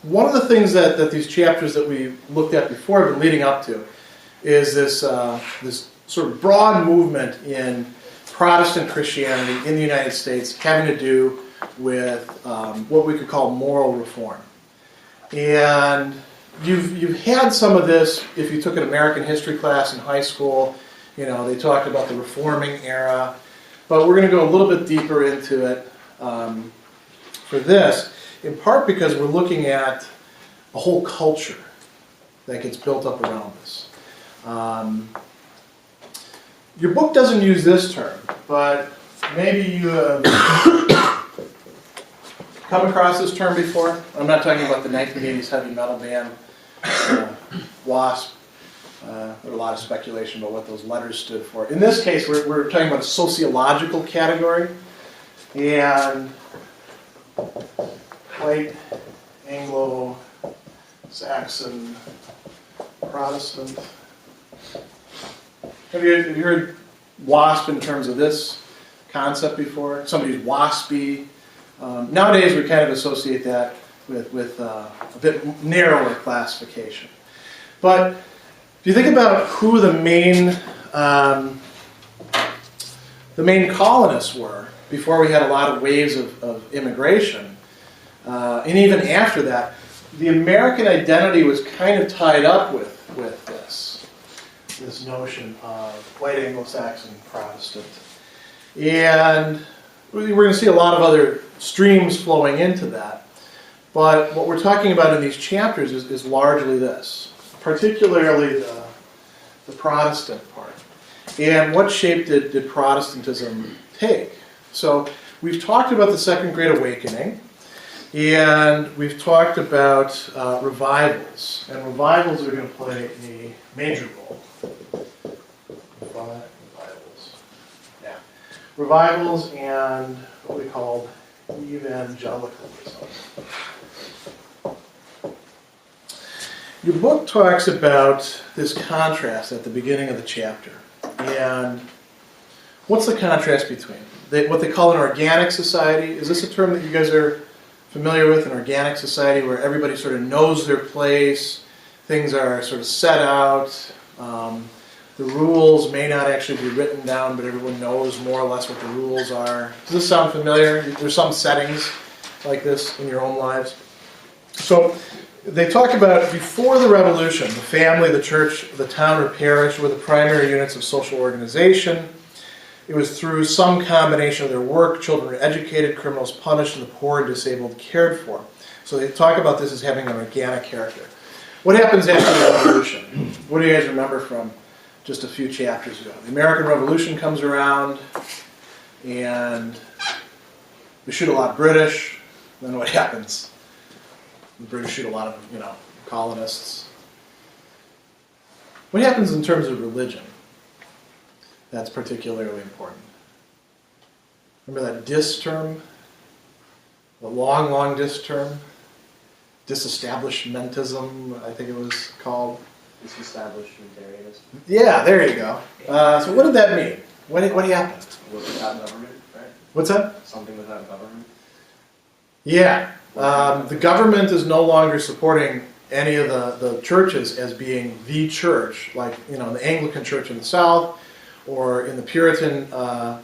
One of the things that these chapters that we looked at before have been leading up to is this sort of broad movement in Protestant Christianity in the United States having to do with what we could call moral reform. And you've had some of this if you took an American history class in high school. You know, they talked about the reforming era. But we're going to go a little bit deeper into it for this, in part because we're looking at a whole culture that gets built up around this. Your book doesn't use this term, but maybe you have come across this term before. I'm not talking about the 1980s heavy metal band, Wasp. There's a lot of speculation about what those letters stood for. In this case, we're talking about a sociological category, and white Anglo-Saxon Protestant. Have you heard WASP in terms of this concept before? Somebody's waspy. Nowadays, we kind of associate that with a bit narrower classification. But if you think about who the main colonists were before we had a lot of waves of immigration, and even after that, the American identity was kind of tied up with this notion of white Anglo-Saxon Protestant. And we're going to see a lot of other streams flowing into that. But what we're talking about in these chapters is largely this, particularly the Protestant part. And what shape did Protestantism take? So we've talked about the Second Great Awakening, and we've talked about revivals. And revivals are going to play a major role. Revivals and what we call evangelicalism. Your book talks about this contrast at the beginning of the chapter. And what's the contrast between what they call an organic society? Is this a term that you guys are familiar with, an organic society where everybody sort of knows their place, things are sort of set out, the rules may not actually be written down, but everyone knows more or less what the rules are. Does this sound familiar? There's some settings like this in your own lives. So they talk about before the Revolution, the family, the church, the town or parish were the primary units of social organization. It was through some combination of their work, children were educated, criminals punished, and the poor and disabled cared for. So they talk about this as having an organic character. What happens after the Revolution? What do you guys remember from just a few chapters ago? The American Revolution comes around, and we shoot a lot of British. Then what happens? The British shoot a lot of, colonists. What happens in terms of religion? That's particularly important. Remember that dis term? The long, long dis term? Disestablishmentism, I think it was called. Disestablishmentarianism. Yeah, there you go. So what did that mean? What happened? Without government, right? What's that? Something without government. Yeah. The government is no longer supporting any of the churches as being the church, like in the Anglican Church in the South, or in the Puritan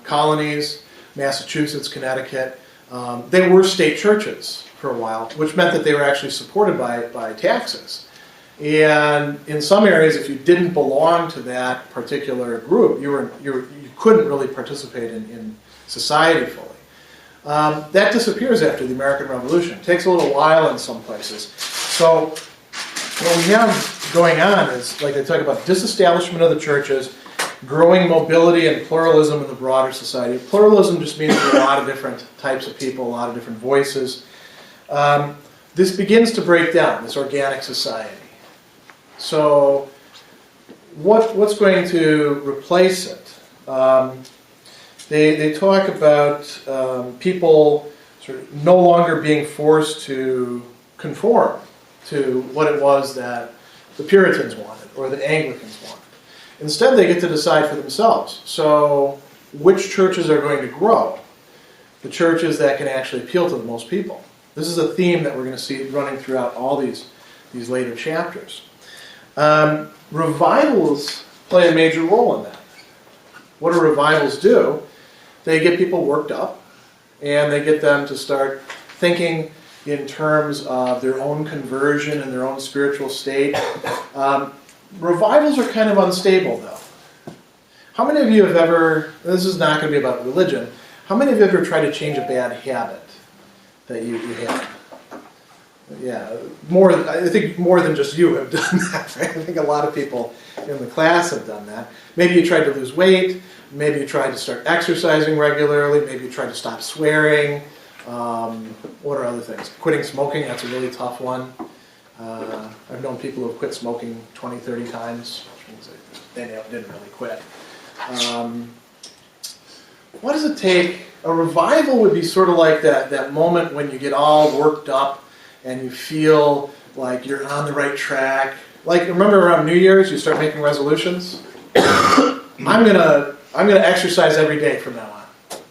colonies, Massachusetts, Connecticut. They were state churches for a while, which meant that they were actually supported by taxes. And in some areas, if you didn't belong to that particular group, you couldn't really participate in society fully. That disappears after the American Revolution. It takes a little while in some places. So what we have going on is, like they talk about, disestablishment of the churches, growing mobility and pluralism in the broader society. Pluralism just means there are a lot of different types of people, a lot of different voices. This begins to break down, this organic society. So what's going to replace it? They talk about people sort of no longer being forced to conform to what it was that the Puritans wanted or the Anglicans wanted. Instead, they get to decide for themselves. So which churches are going to grow? The churches that can actually appeal to the most people. This is a theme that we're going to see running throughout all these later chapters. Revivals play a major role in that. What do revivals do? They get people worked up, and they get them to start thinking in terms of their own conversion and their own spiritual state. Revivals are kind of unstable, though. How many of you have ever, this is not going to be about religion, how many of you have ever tried to change a bad habit that you had? Yeah, I think more than just you have done that. Right? I think a lot of people in the class have done that. Maybe you tried to lose weight, maybe you tried to start exercising regularly, maybe you tried to stop swearing. What are other things? Quitting smoking, that's a really tough one. I've known people who have quit smoking 20, 30 times, which means they didn't really quit. What does it take? A revival would be sort of like that moment when you get all worked up and you feel like you're on the right track. Like, remember around New Year's, you start making resolutions? I'm gonna exercise every day from now on.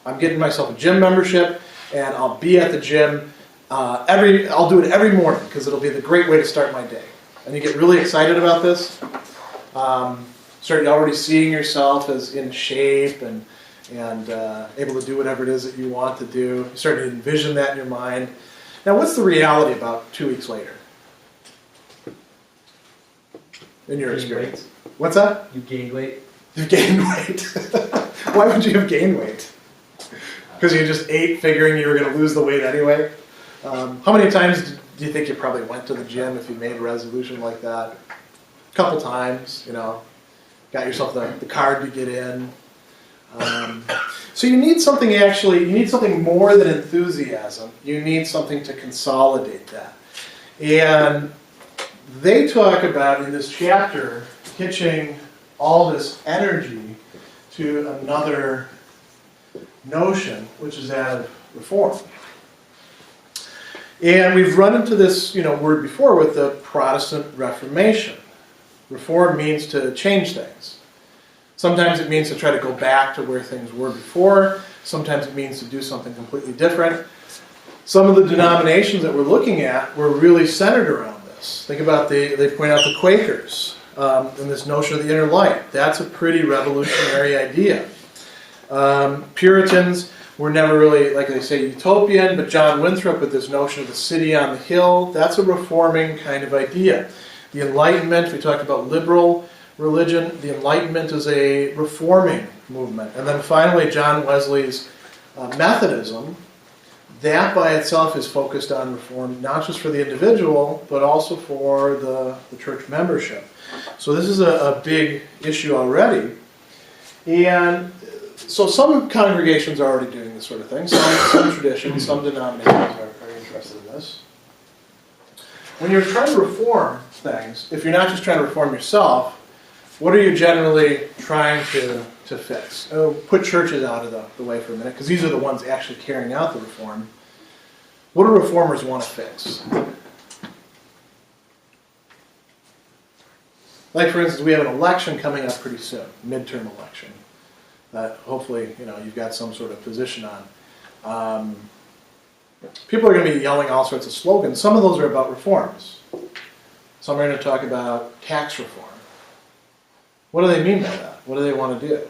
I'm getting myself a gym membership, and I'll be at the gym. I'll do it every morning because it'll be the great way to start my day. And you get really excited about this. Start already seeing yourself as in shape and able to do whatever it is that you want to do. You start to envision that in your mind. Now, what's the reality about 2 weeks later? In your experience. What's that? You gained weight. You gained weight. Why would you have gained weight? Because you just ate figuring you were going to lose the weight anyway? How many times do you think you probably went to the gym if you made a resolution like that? A couple times, got yourself the card to get in. So you need something more than enthusiasm. You need something to consolidate that. And they talk about, in this chapter, pitching all this energy to another notion, which is that of reform. And we've run into this word before with the Protestant Reformation. Reform means to change things. Sometimes it means to try to go back to where things were before. Sometimes it means to do something completely different. Some of the denominations that we're looking at were really centered around this. Think about they point out the Quakers and this notion of the inner light. That's a pretty revolutionary idea. Puritans were never really, like they say, utopian, but John Winthrop with this notion of the city on the hill, that's a reforming kind of idea. The Enlightenment, we talked about liberal religion. The Enlightenment is a reforming movement. And then finally, John Wesley's Methodism, that by itself is focused on reform, not just for the individual, but also for the church membership. So this is a big issue already. And so some congregations are already doing this sort of thing. Some traditions, some denominations are interested in this. When you're trying to reform things, if you're not just trying to reform yourself, what are you generally trying to fix? Put churches out of the way for a minute, because these are the ones actually carrying out the reform. What do reformers want to fix? Like, for instance, we have an election coming up pretty soon, midterm election, that hopefully you've got some sort of position on. People are going to be yelling all sorts of slogans. Some of those are about reforms. Some are going to talk about tax reform. What do they mean by that? What do they want to do?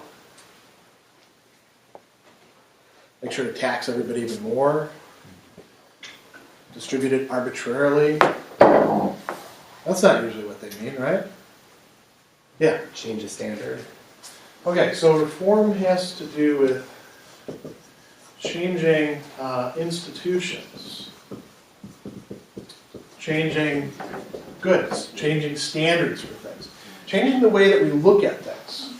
Make sure to tax everybody even more? Distribute it arbitrarily? That's not usually what they mean, right? Yeah? Change the standard. Okay, so reform has to do with changing institutions, changing goods, changing standards for things, changing the way that we look at things.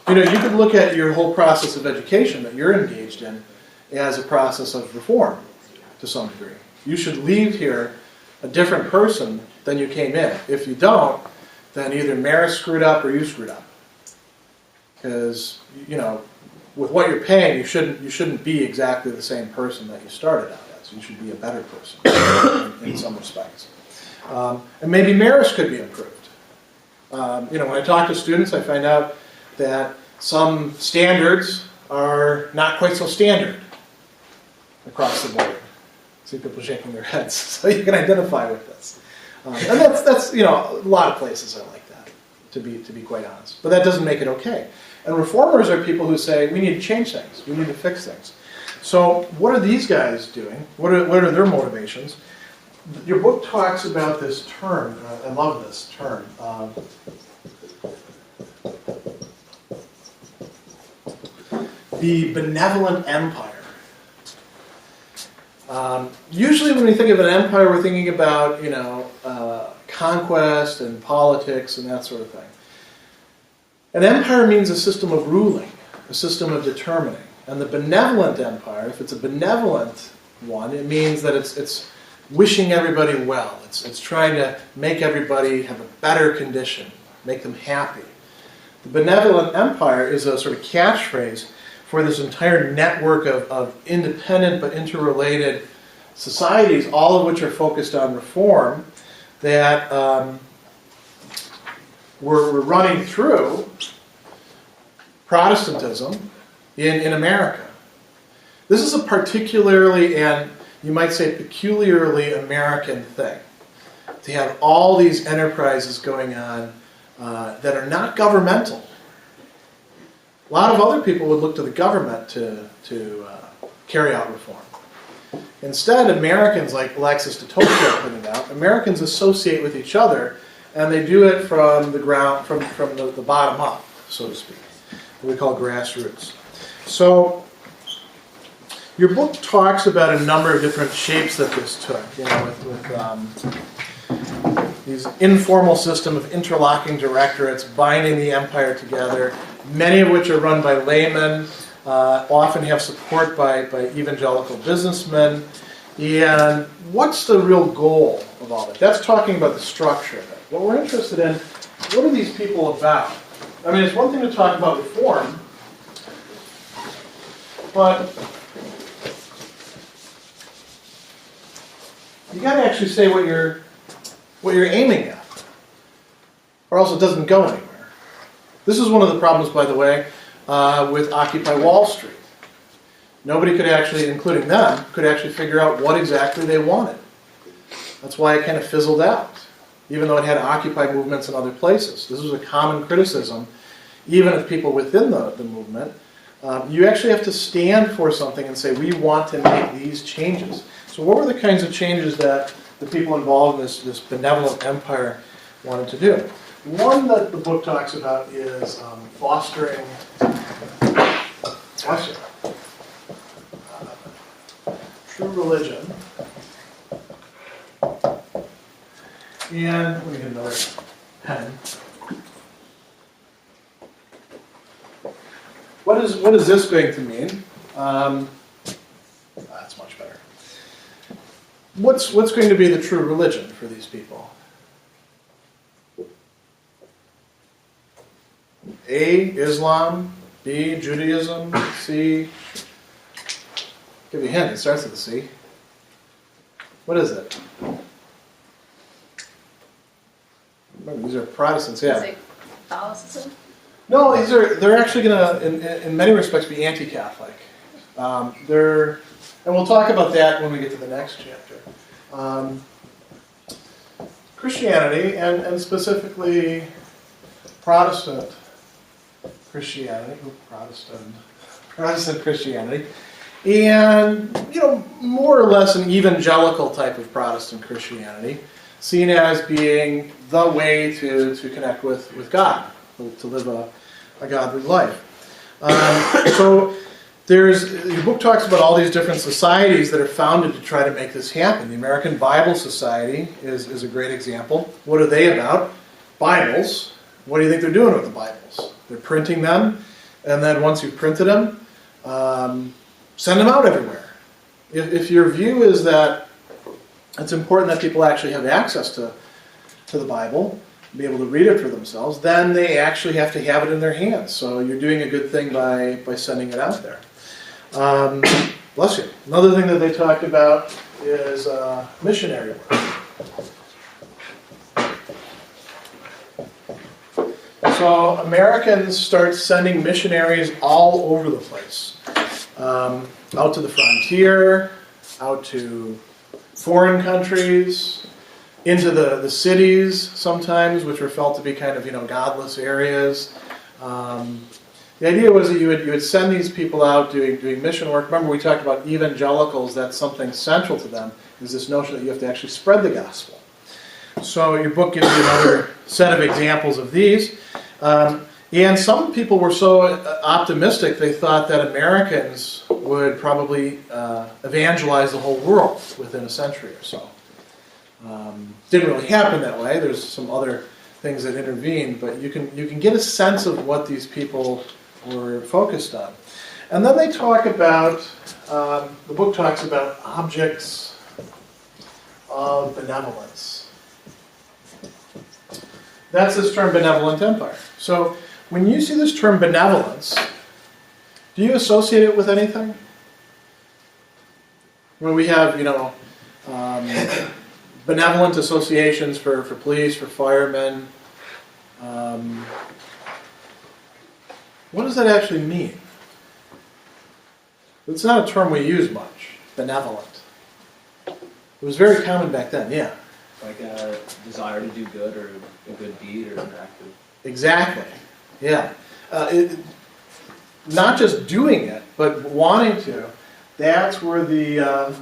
You could look at your whole process of education that you're engaged in as a process of reform to some degree. You should leave here a different person than you came in. If you don't, then either Marist screwed up or you screwed up. Because, with what you're paying, you shouldn't be exactly the same person that you started out as. You should be a better person in some respects. And maybe Marist could be improved. When I talk to students, I find out that some standards are not quite so standard. across the board. See people shaking their heads, so you can identify with this. And that's a lot of places are like that, to be quite honest. But that doesn't make it okay. And reformers are people who say, we need to change things, we need to fix things. So what are these guys doing? What are their motivations? Your book talks about this term. I love this term. The Benevolent Empire. Usually when we think of an empire, we're thinking about, conquest and politics and that sort of thing. An empire means a system of ruling, a system of determining. And the benevolent empire, if it's a benevolent one, it means that it's wishing everybody well. It's trying to make everybody have a better condition, make them happy. The benevolent empire is a sort of catchphrase for this entire network of independent but interrelated societies, all of which are focused on reform, that we're running through Protestantism in America. This is a particularly, and you might say peculiarly American thing, to have all these enterprises going on that are not governmental. A lot of other people would look to the government to carry out reform. Instead, Americans, like Alexis de Tocqueville pointed out, Americans associate with each other, and they do it from the ground, from the bottom up, so to speak, what we call grassroots. So, your book talks about a number of different shapes that this took, with these informal system of interlocking directorates binding the empire together, many of which are run by laymen, often have support by evangelical businessmen. And what's the real goal of all that? That's talking about the structure of it. What we're interested in, what are these people about? I mean, it's one thing to talk about reform, but you got to actually say what you're aiming at, or else it doesn't go anywhere. This is one of the problems, by the way, with Occupy Wall Street. Nobody could actually, including them, could actually figure out what exactly they wanted. That's why it kind of fizzled out, even though it had Occupy movements in other places. This was a common criticism, even of people within the movement. You actually have to stand for something and say, we want to make these changes. So what were the kinds of changes that the people involved in this benevolent empire wanted to do? One that the book talks about is fostering true religion. And let me get another pen. What is this going to mean? That's much better. What's going to be the true religion for these people? A, Islam. B, Judaism. C, give you a hint, it starts with a C. What is it? Remember, these are Protestants, yeah. Is it Catholicism? No, they're actually going to, in many respects, be anti-Catholic. And we'll talk about that when we get to the next chapter. Christianity, and specifically Protestant Christianity, Protestant Christianity, and more or less an evangelical type of Protestant Christianity, seen as being the way to connect with God, to live a godly life. So your book talks about all these different societies that are founded to try to make this happen. The American Bible Society is a great example. What are they about? Bibles. What do you think they're doing with the Bibles? They're printing them, and then once you've printed them, send them out everywhere. If your view is that it's important that people actually have access to the Bible, be able to read it for themselves, then they actually have to have it in their hands. So you're doing a good thing by sending it out there. Bless you. Another thing that they talked about is missionary work. So Americans start sending missionaries all over the place. Out to the frontier, out to foreign countries, into the cities sometimes, which were felt to be kind of, godless areas. The idea was that you would send these people out doing mission work. Remember, we talked about evangelicals. That's something central to them, is this notion that you have to actually spread the gospel. So your book gives you another set of examples of these. And some people were so optimistic, they thought that Americans would probably evangelize the whole world within a century or so. Didn't really happen that way. There's some other things that intervened, but you can get a sense of what these people were focused on. And then they talk about, the book talks about objects of benevolence. That's this term, benevolent empire. So when you see this term benevolence, do you associate it with anything? When we have, benevolent associations for police, for firemen, what does that actually mean? It's not a term we use much, benevolent. It was very common back then, yeah. Like a desire to do good or a good deed or an act of... Exactly, yeah. Not just doing it, but wanting to. That's where the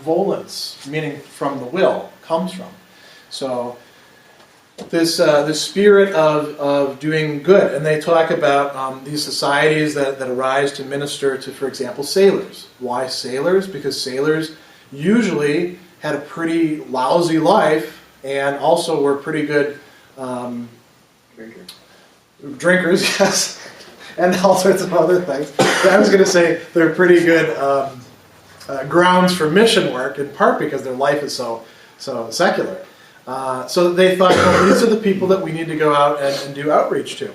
volence, meaning from the will, comes from. So this spirit of doing good. And they talk about these societies that arise to minister to, for example, sailors. Why sailors? Because sailors usually had a pretty lousy life and also were pretty good drinkers, yes, and all sorts of other things. I was going to say they're pretty good grounds for mission work, in part because their life is so secular. So they thought, well, these are the people that we need to go out and do outreach to.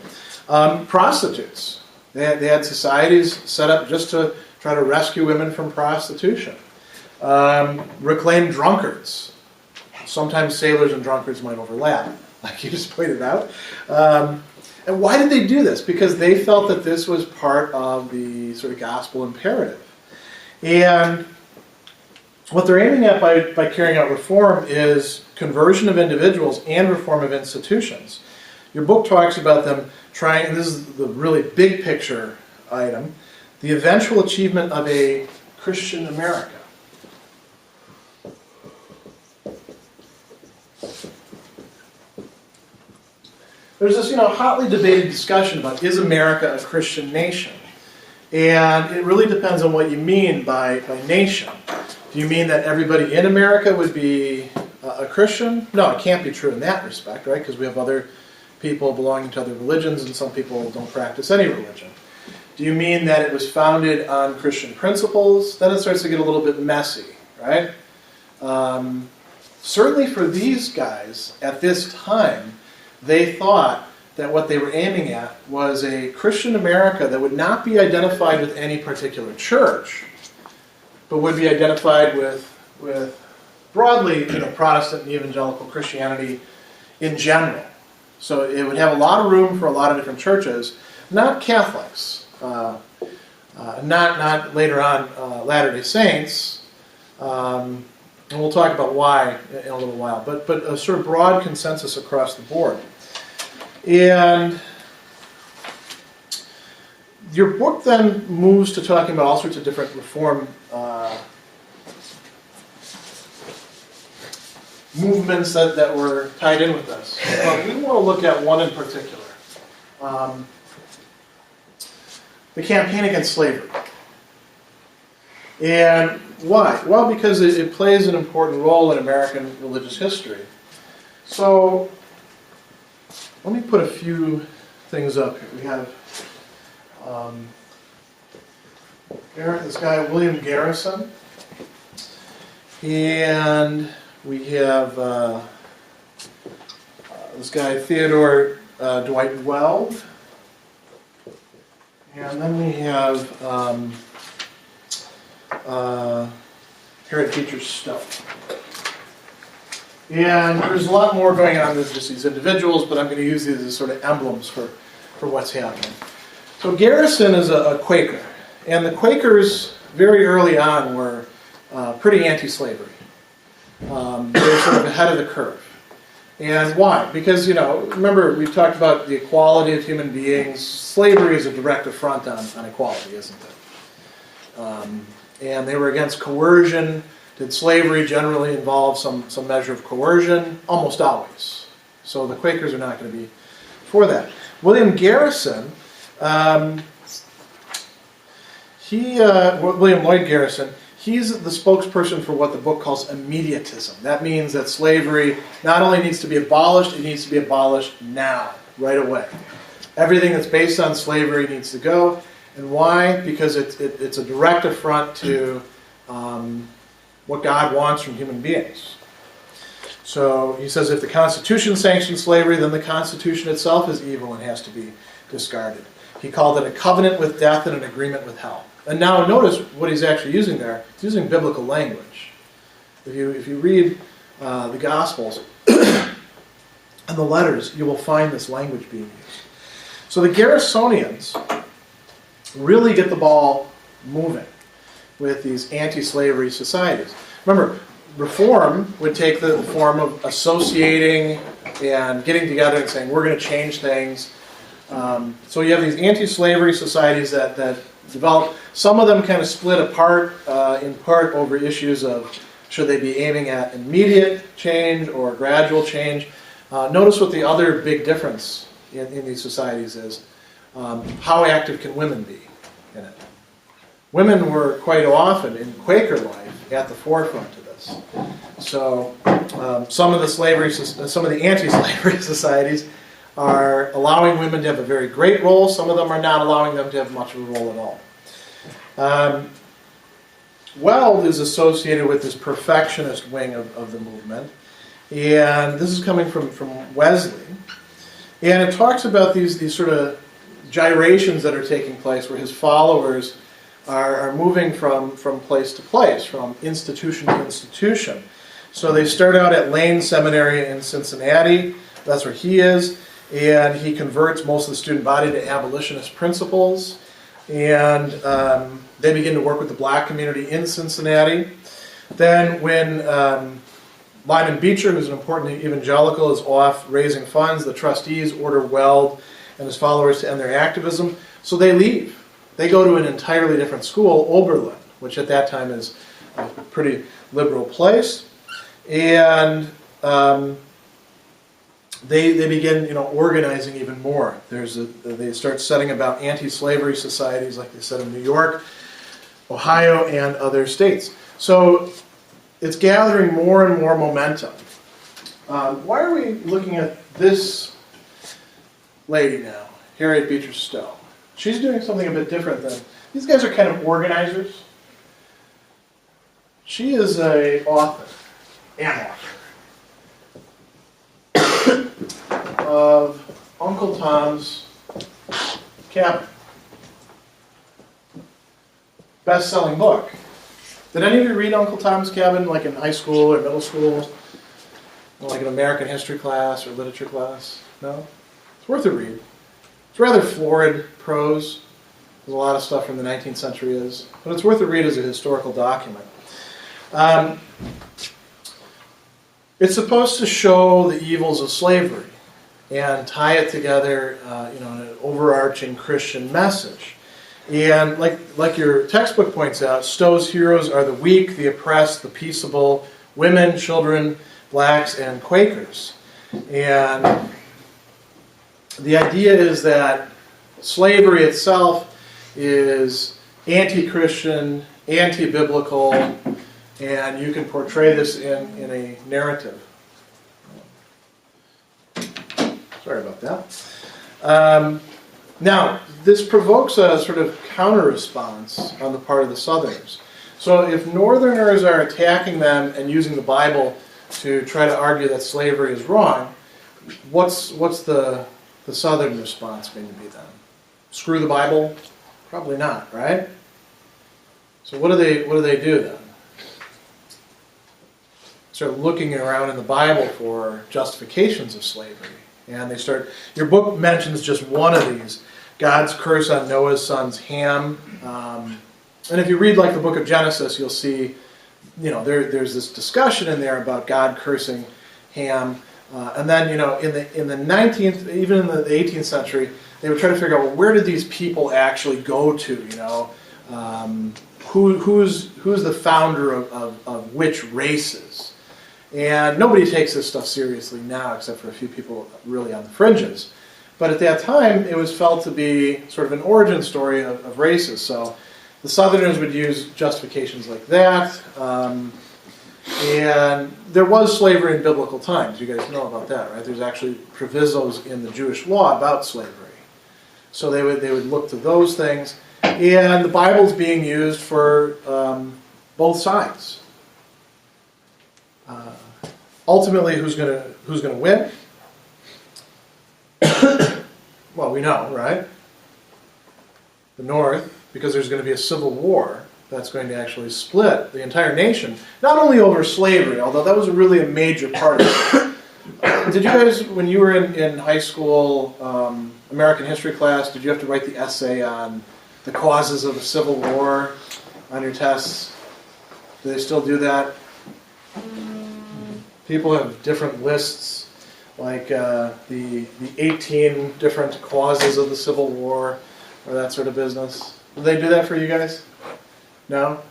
Prostitutes. They had societies set up just to try to rescue women from prostitution. Reclaimed drunkards. Sometimes sailors and drunkards might overlap, like you just pointed out. And why did they do this? Because they felt that this was part of the sort of gospel imperative. And what they're aiming at by carrying out reform is conversion of individuals and reform of institutions. Your book talks about them trying, and this is the really big picture item, the eventual achievement of a Christian America. There's this, hotly debated discussion about, is America a Christian nation? And it really depends on what you mean by nation. Do you mean that everybody in America would be a Christian? No, it can't be true in that respect, right? Because we have other people belonging to other religions, and some people don't practice any religion. Do you mean that it was founded on Christian principles? Then it starts to get a little bit messy, right? Certainly for these guys, at this time, they thought that what they were aiming at was a Christian America that would not be identified with any particular church, but would be identified with broadly, Protestant and evangelical Christianity in general. So it would have a lot of room for a lot of different churches, not Catholics, not later on Latter-day Saints, and we'll talk about why in a little while, but a sort of broad consensus across the board. And your book then moves to talking about all sorts of different reform movements that were tied in with this. But we want to look at one in particular. The campaign against slavery. And why? Well, because it plays an important role in American religious history. So, let me put a few things up here. We have this guy, William Garrison. And we have this guy, Theodore Dwight Weld. And then we have Harriet Beecher Stowe. And there's a lot more going on than just these individuals, but I'm going to use these as sort of emblems for what's happening. So Garrison is a Quaker. And the Quakers, very early on, were pretty anti-slavery. They're sort of ahead of the curve. And why? Because, remember we've talked about the equality of human beings. Slavery is a direct affront on equality, isn't it? And they were against coercion. Did slavery generally involve some measure of coercion? Almost always. So the Quakers are not going to be for that. William Garrison, William Lloyd Garrison, he's the spokesperson for what the book calls immediatism. That means that slavery not only needs to be abolished, it needs to be abolished now, right away. Everything that's based on slavery needs to go. And why? Because it's a direct affront to what God wants from human beings. So he says if the Constitution sanctions slavery, then the Constitution itself is evil and has to be discarded. He called it a covenant with death and an agreement with hell. And now notice what he's actually using there. He's using biblical language. If you read the Gospels and the letters, you will find this language being used. So the Garrisonians really get the ball moving with these anti-slavery societies. Remember, reform would take the form of associating and getting together and saying, we're going to change things. So you have these anti-slavery societies that develop. Some of them kind of split apart in part over issues of should they be aiming at immediate change or gradual change. Notice what the other big difference in these societies is. How active can women be in it? Women were quite often in Quaker life at the forefront of this. So some of the anti-slavery societies are allowing women to have a very great role. Some of them are not allowing them to have much of a role at all. Weld is associated with this perfectionist wing of the movement. And this is coming from Wesley. And it talks about these sort of gyrations that are taking place where his followers are moving from place to place, from institution to institution. So they start out at Lane Seminary in Cincinnati. That's where he is. And he converts most of the student body to abolitionist principles. And they begin to work with the black community in Cincinnati. Then when Lyman Beecher, who's an important evangelical, is off raising funds, the trustees order Weld and his followers to end their activism. So they leave. They go to an entirely different school, Oberlin, which at that time is a pretty liberal place. And they begin, organizing even more. They start setting about anti-slavery societies, like they said in New York, Ohio, and other states. So it's gathering more and more momentum. Why are we looking at this lady now, Harriet Beecher Stowe? She's doing something a bit different than these guys are kind of organizers. She is an author, of Uncle Tom's Cabin. Best-selling book. Did any of you read Uncle Tom's Cabin, like in high school or middle school? Like an American history class or literature class? No? It's worth a read. It's rather florid prose. There's a lot of stuff from the 19th century is. But it's worth a read as a historical document. It's supposed to show the evils of slavery and tie it together in an overarching Christian message. And like your textbook points out, Stowe's heroes are the weak, the oppressed, the peaceable, women, children, blacks, and Quakers. And the idea is that slavery itself is anti-Christian, anti-biblical, and you can portray this in a narrative. Sorry about that. Now, this provokes a sort of counter-response on the part of the Southerners. So if Northerners are attacking them and using the Bible to try to argue that slavery is wrong, what's the Southern response going to be then? Screw the Bible? Probably not, right? So what do they do then? Start looking around in the Bible for justifications of slavery. And they start, your book mentions just one of these, God's curse on Noah's son's Ham. And if you read like the book of Genesis, you'll see there's this discussion in there about God cursing Ham, and then in the 19th, even in the 18th century, they would try to figure out, well, where did these people actually go to? Who's the founder of which races? And nobody takes this stuff seriously now, except for a few people really on the fringes. But at that time, it was felt to be sort of an origin story of races. So the Southerners would use justifications like that. And there was slavery in biblical times. You guys know about that, right? There's actually provisos in the Jewish law about slavery. So they would look to those things. And the Bible's being used for both sides. Ultimately, who's going to win? Well, we know, right? The North, because there's going to be a civil war that's going to actually split the entire nation, not only over slavery, although that was really a major part of it. Did you guys, when you were in high school, American history class, did you have to write the essay on the causes of the Civil War on your tests? Do they still do that? People have different lists, like the 18 different causes of the Civil War, or that sort of business. Did they do that for you guys? No?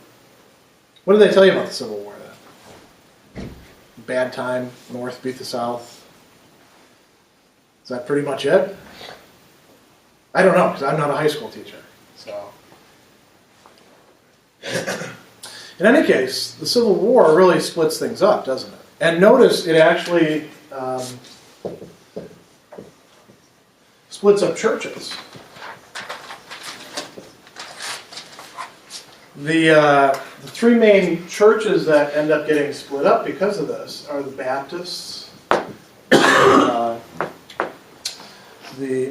What did they tell you about the Civil War then? Bad time, North beat the South. Is that pretty much it? I don't know, because I'm not a high school teacher. So, in any case, the Civil War really splits things up, doesn't it? And notice it actually splits up churches. The three main churches that end up getting split up because of this are the Baptists, the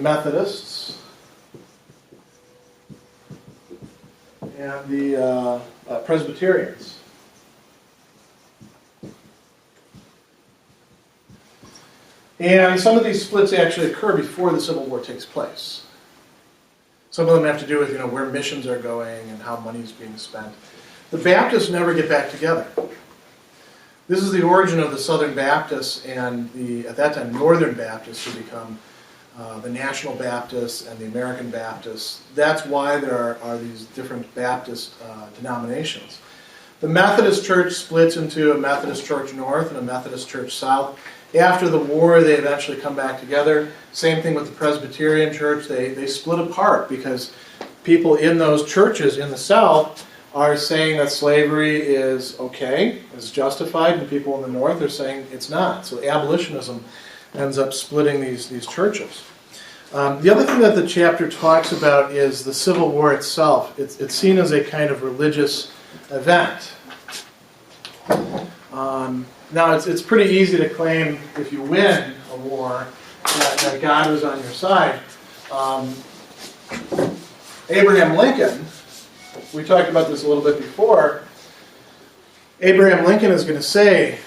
Methodists, and the Presbyterians. And some of these splits actually occur before the Civil War takes place. Some of them have to do with where missions are going and how money is being spent. The Baptists never get back together. This is the origin of the Southern Baptists and the, at that time, Northern Baptists, who become the National Baptists and the American Baptists. That's why there are these different Baptist denominations. The Methodist Church splits into a Methodist Church North and a Methodist Church South. After the war, they eventually come back together. Same thing with the Presbyterian Church. They split apart because people in those churches in the South are saying that slavery is okay, is justified, and people in the North are saying it's not. So abolitionism ends up splitting these churches. The other thing that the chapter talks about is the Civil War itself. It's seen as a kind of religious event. Now, it's pretty easy to claim if you win a war that God was on your side. Abraham Lincoln, we talked about this a little bit before. Abraham Lincoln is going to say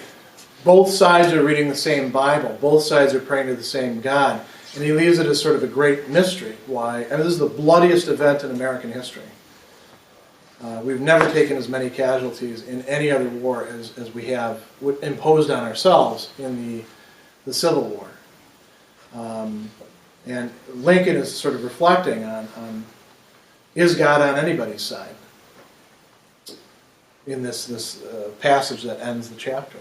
both sides are reading the same Bible. Both sides are praying to the same God. And he leaves it as sort of a great mystery. Why? And this is the bloodiest event in American history. We've never taken as many casualties in any other war as we have imposed on ourselves in the Civil War. And Lincoln is sort of reflecting on is God on anybody's side in this passage that ends the chapter.